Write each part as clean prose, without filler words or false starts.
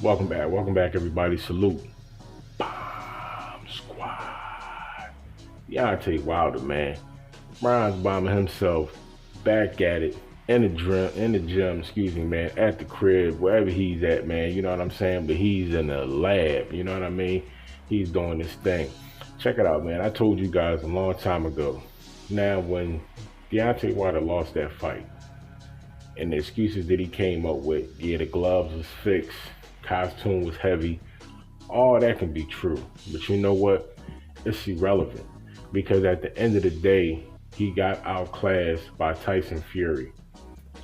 Welcome back, everybody. Salute. Bomb Squad. Deontay Wilder, man. Brian's bombing himself back at it in the gym, excuse me, man, at the crib, wherever he's at, man. You know what I'm saying? But he's in the lab. You know what I mean? He's doing this thing. Check it out, man. I told you guys a long time ago. Now, when Deontay Wilder lost that fight, and the excuses that he came up with, yeah, the gloves was fixed, costume was heavy, all that can be true. But you know what? It's irrelevant because at the end of the day, he got outclassed by Tyson Fury.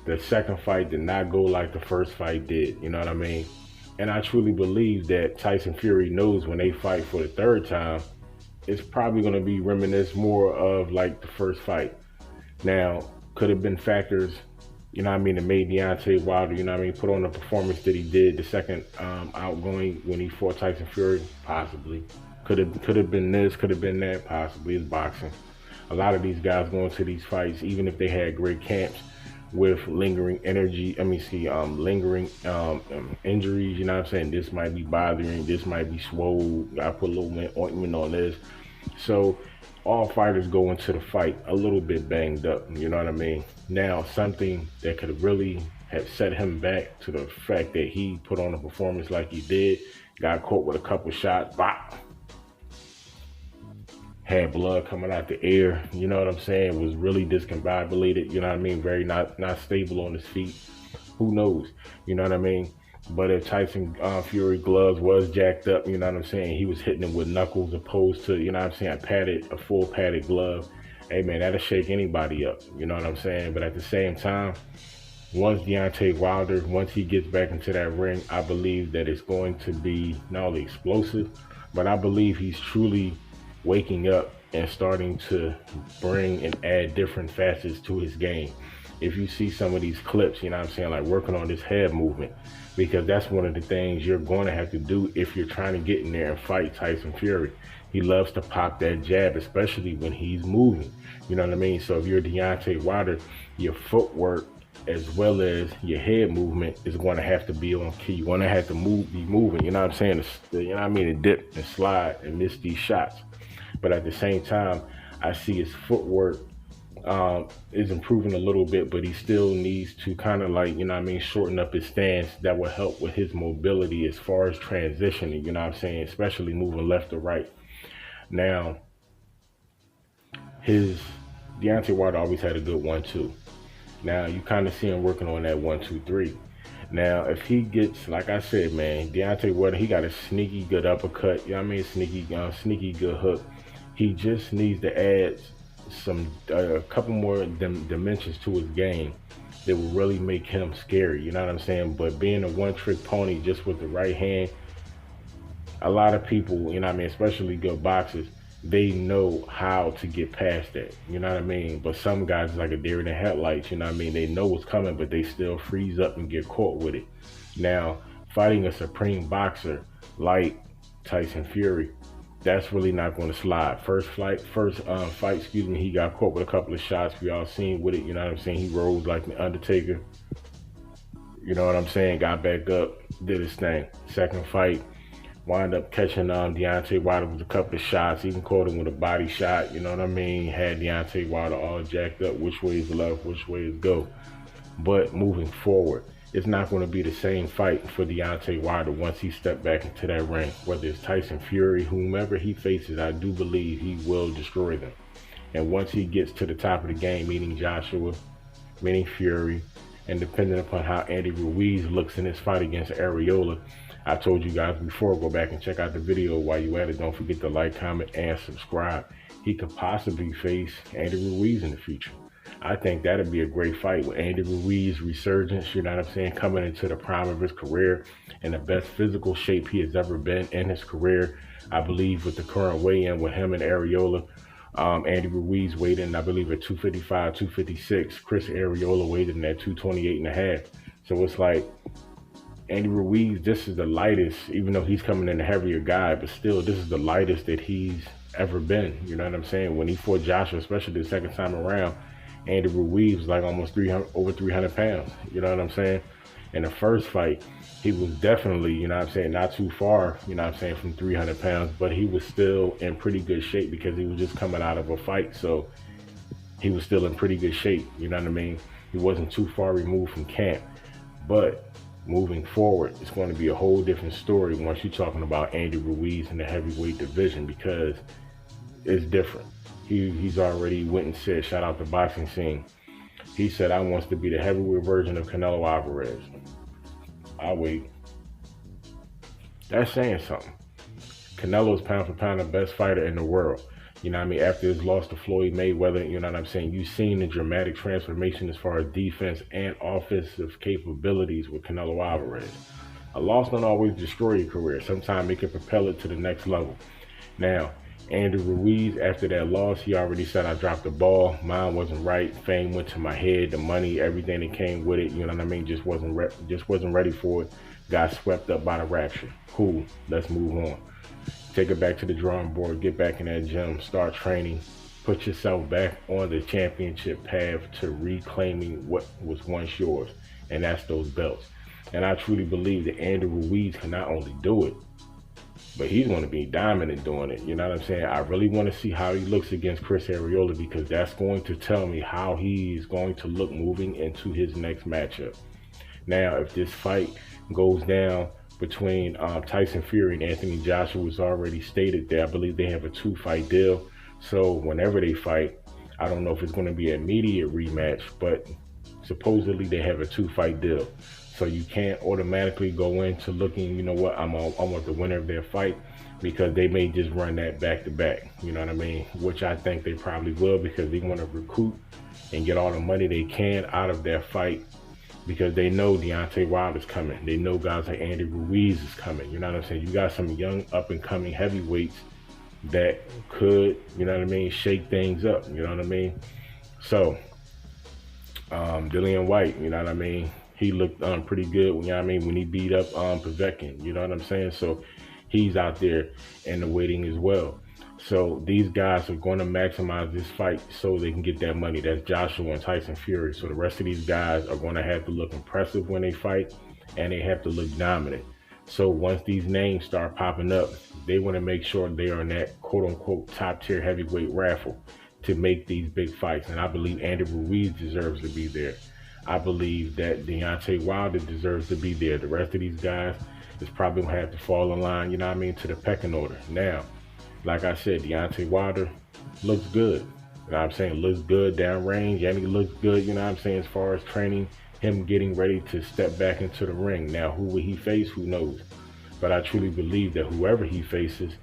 The second fight did not go like the first fight did, you know what I mean? And I truly believe that Tyson Fury knows when they fight for the third time, it's probably going to be reminiscent more of like the first fight. Now, could have been factors, you know what I mean, that made Deontay Wilder, you know what I mean, put on the performance that he did the second outgoing when he fought Tyson Fury? Possibly. Could have been this, could have been that, possibly. It's boxing. A lot of these guys going to these fights, even if they had great camps with lingering lingering injuries, you know what I'm saying? This might be bothering, this might be swole, I put a little ointment on this. So all fighters go into the fight a little bit banged up, you know what I mean? Now, something that could really have set him back to the fact that he put on a performance like he did, got caught with a couple shots, bop, had blood coming out the air, you know what I'm saying, was really discombobulated, you know what I mean, very not stable on his feet. Who knows, you know what I mean? But if Tyson Fury gloves was jacked up, you know what I'm saying, he was hitting him with knuckles opposed to, you know what I'm saying, a full padded glove, hey man, that'll shake anybody up, you know what I'm saying? But at the same time, once Deontay Wilder, once he gets back into that ring, I believe that it's going to be not only explosive, but I believe he's truly waking up and starting to bring and add different facets to his game. If you see some of these clips, you know what I'm saying, like working on this head movement, because that's one of the things you're going to have to do if you're trying to get in there and fight Tyson Fury. He loves to pop that jab, especially when he's moving. You know what I mean? So if you're Deontay Wilder, your footwork as well as your head movement is going to have to be on key. You're going to have to be moving, you know what I'm saying? You know what I mean? To dip and slide and miss these shots. But at the same time, I see his footwork is improving a little bit, but he still needs to kind of like, you know what I mean, shorten up his stance. That will help with his mobility as far as transitioning, you know what I'm saying, especially moving left or right. Now, his Deontay Wilder always had a good 1-2. Now, you kind of see him working on that 1-2-3. Now, if he gets, like I said, man, Deontay Wilder, he got a sneaky good uppercut, you know what I mean, sneaky good hook. He just needs to add a couple more dimensions to his game that will really make him scary, you know what I'm saying? But being a one-trick pony just with the right hand, a lot of people, you know what I mean, especially good boxers, they know how to get past that, you know what I mean? But some guys like a deer in the headlights, you know what I mean? They know what's coming, but they still freeze up and get caught with it. Now, fighting a supreme boxer like Tyson Fury, that's really not going to slide. First fight, he got caught with a couple of shots. We all seen with it, you know what I'm saying? He rose like the Undertaker, you know what I'm saying? Got back up, did his thing. Second fight, wound up catching Deontay Wilder with a couple of shots. Even caught him with a body shot, you know what I mean? Had Deontay Wilder all jacked up, which way is left, which way is go. But moving forward, it's not going to be the same fight for Deontay Wilder once he stepped back into that ring. Whether it's Tyson Fury, whomever he faces, I do believe he will destroy them. And once he gets to the top of the game, meaning Joshua, meaning Fury, and depending upon how Andy Ruiz looks in his fight against Areola, I told you guys before, go back and check out the video while you at it. Don't forget to like, comment, and subscribe. He could possibly face Andy Ruiz in the future. I think that'd be a great fight with Andy Ruiz resurgence, you know what I'm saying, coming into the prime of his career in the best physical shape he has ever been in his career. I believe with the current weigh-in with him and Areola, Andy Ruiz weighed in, I believe, at 255, 256. Chris Areola weighed in at 228 and a half. So it's like, Andy Ruiz, this is the lightest, even though he's coming in a heavier guy, but still, this is the lightest that he's ever been. You know what I'm saying? When he fought Joshua, especially the second time around, Andy Ruiz was like almost over 300 pounds. You know what I'm saying? In the first fight, he was definitely, you know what I'm saying, not too far, you know what I'm saying, from 300 pounds, but he was still in pretty good shape because he was just coming out of a fight. So he was still in pretty good shape, you know what I mean? He wasn't too far removed from camp. But moving forward, it's going to be a whole different story once you're talking about Andy Ruiz in the heavyweight division, because it's different. He's already went and said, shout out to Boxing Scene. He said, I wants to be the heavyweight version of Canelo Alvarez. I'll wait. That's saying something. Canelo's pound for pound the best fighter in the world. You know what I mean? After his loss to Floyd Mayweather, you know what I'm saying? You've seen the dramatic transformation as far as defense and offensive capabilities with Canelo Alvarez. A loss don't always destroy your career. Sometimes it can propel it to the next level. Now, Andy Ruiz, after that loss, he already said, I dropped the ball. Mine wasn't right. Fame went to my head. The money, everything that came with it, you know what I mean? Just wasn't ready for it. Got swept up by the rapture. Cool. Let's move on. Take it back to the drawing board. Get back in that gym. Start training. Put yourself back on the championship path to reclaiming what was once yours, and that's those belts. And I truly believe that Andy Ruiz can not only do it, but he's going to be dominant doing it. You know what I'm saying? I really want to see how he looks against Chris Arreola, because that's going to tell me how he is going to look moving into his next matchup. Now, if this fight goes down between Tyson Fury and Anthony Joshua, was already stated that I believe they have a 2-fight deal. So whenever they fight, I don't know if it's going to be an immediate rematch, but supposedly they have a 2-fight deal. So you can't automatically go into looking, you know what, I want the winner of their fight, because they may just run that back to back, you know what I mean? Which I think they probably will, because they want to recruit and get all the money they can out of their fight, because they know Deontay Wilder's coming. They know guys like Andy Ruiz is coming. You know what I'm saying? You got some young up-and-coming heavyweights that could, you know what I mean, shake things up. You know what I mean? So, Dillian White, you know what I mean? He looked pretty good, you know what I mean, when he beat up Povetkin. You know what I'm saying? So, he's out there in the waiting as well. So these guys are going to maximize this fight so they can get that money. That's Joshua and Tyson Fury. So the rest of these guys are going to have to look impressive when they fight, and they have to look dominant. So once these names start popping up, they want to make sure they are in that quote-unquote top-tier heavyweight raffle to make these big fights. And I believe Andy Ruiz deserves to be there. I believe that Deontay Wilder deserves to be there. The rest of these guys is probably going to have to fall in line, you know what I mean, to the pecking order. Now, like I said, Deontay Wilder looks good. You know what I'm saying? Looks good downrange, and he looks good, you know what I'm saying, as far as training, him getting ready to step back into the ring. Now, who will he face? Who knows? But I truly believe that whoever he faces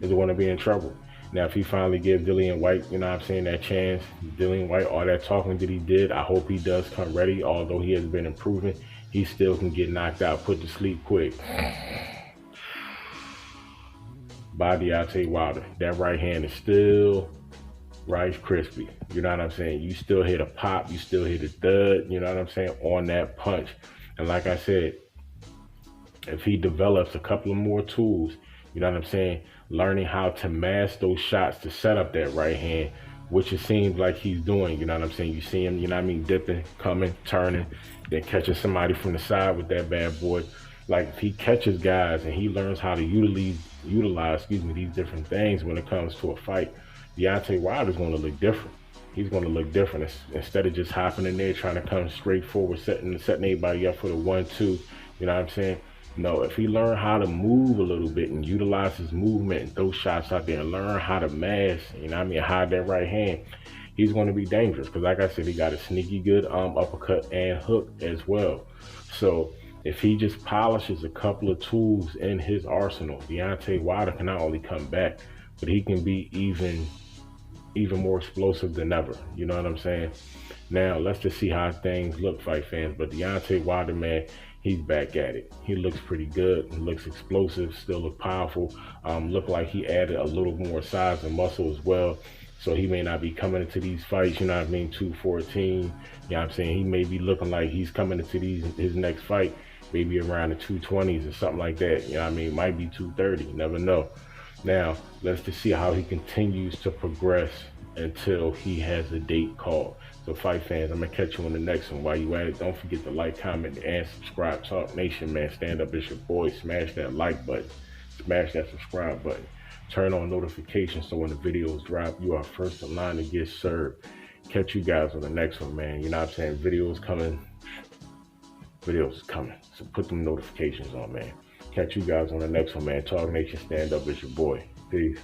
is going to be in trouble. Now, if he finally gives Dillian White, you know what I'm saying, that chance, Dillian White, all that talking that he did, I hope he does come ready. Although he has been improving, he still can get knocked out, put to sleep quick by Deontay Wilder. That right hand is still Rice Krispie. You know what I'm saying? You still hit a pop, you still hit a thud, you know what I'm saying, on that punch. And like I said, if he develops a couple of more tools, you know what I'm saying, learning how to mask those shots to set up that right hand, which it seems like he's doing, you know what I'm saying? You see him, you know what I mean, dipping, coming, turning, then catching somebody from the side with that bad boy. Like, if he catches guys and he learns how to utilize these different things when it comes to a fight, Deontay Wilder's going to look different. He's going to look different. Instead of just hopping in there trying to come straight forward, setting everybody up for the 1-2, you know what I'm saying? No, if he learn how to move a little bit and utilize his movement and throw shots out there and learn how to mask, you know what I mean, hide that right hand, he's going to be dangerous. Because like I said, he got a sneaky good uppercut and hook as well. So if he just polishes a couple of tools in his arsenal, Deontay Wilder can not only come back, but he can be even more explosive than ever. You know what I'm saying? Now, let's just see how things look, fight fans. But Deontay Wilder, man, he's back at it. He looks pretty good. He looks explosive, still look powerful. Look like he added a little more size and muscle as well. So he may not be coming into these fights, you know what I mean, 214. You know what I'm saying? He may be looking like he's coming into his next fight maybe around the 220s or something like that. You know what I mean? Might be 230. You never know. Now, let's just see how he continues to progress until he has a date called. So fight fans, I'm gonna catch you on the next one. While you at it, don't forget to like, comment, and subscribe. Talk Nation, man, stand up, it's your boy. Smash that like button, smash that subscribe button, turn on notifications so when the videos drop, you are first in line to get served. Catch you guys on the next one, man. You know what I'm saying? Videos coming. So put them notifications on, man. Catch you guys on the next one, man. Talk Nation, stand up, it's your boy. Peace.